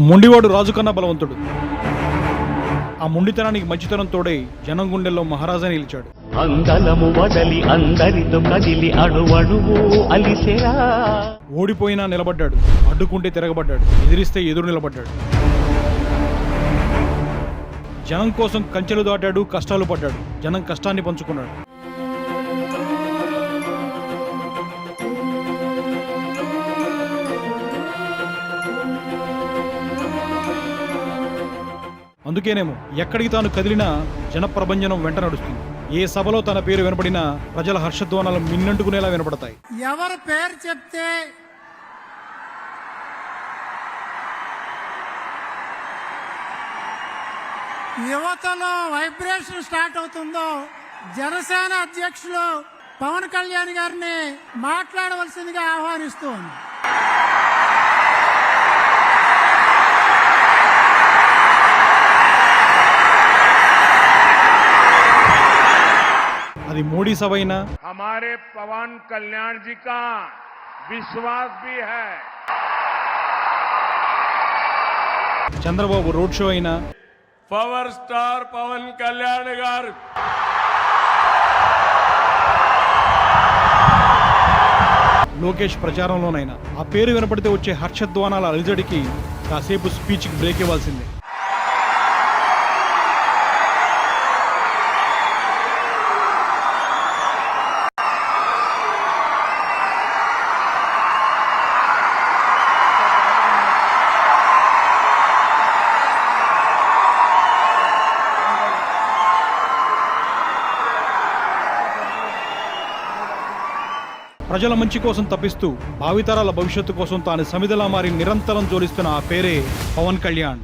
మొండివాడు రాజు కన్నా బలవంతుడు. ఆ మొండితనానికి మంచితనం తోడై జనం గుండెల్లో మహారాజా నిలిచాడు. అంగలము వదలి అందరితో కదిలి అణువణువు అలిసెరా. ఓడిపోయినా నిలబడ్డాడు, అడ్డుకుంటే తిరగబడ్డాడు, ఎదిరిస్తే ఎదురు నిలబడ్డాడు. జనం కోసం కంచెలు దాటాడు, కష్టాలు పడ్డాడు, జనం కష్టాన్ని పంచుకున్నాడు. అందుకేనేమో ఎక్కడికి తాను కదిలినా జనప్రభంజనం వెంట నడుస్తుంది. ఏ సభలో తన పేరు వినపడినా ప్రజల హర్షధ్వానాలు మిన్నంటుకునేలా వినపడతాయి. ఎవరి పేరు చెప్తే యువతలో వైబ్రేషన్ స్టార్ట్ అవుతుందో జనసేన అధ్యక్షులు పవన్ కళ్యాణ్ గారిని మాట్లాడవలసిందిగా ఆహ్వానిస్తూ ఉంది. అది మోడీ సభ అయినా, हमारे पवन कल्याण जी का विश्वास भी है, చంద్రబాబు రోడ్ షో అయినా, पवर स्टार पवन कल्याण गाరు లోకేష్ ప్రచారంలోనైనా ఆ పేరు వినపడితే వచ్చే హర్షధ్వానాల అలిజడికి కాసేపు స్పీచ్కి బ్రేక్ ఇవ్వాల్సిందే. ప్రజల మంచి కోసం తప్పిస్తూ భావితరాల భవిష్యత్తు కోసం తాను సమిధలా మారి నిరంతరం జోడిస్తున్న ఆ పేరే పవన్ కళ్యాణ్.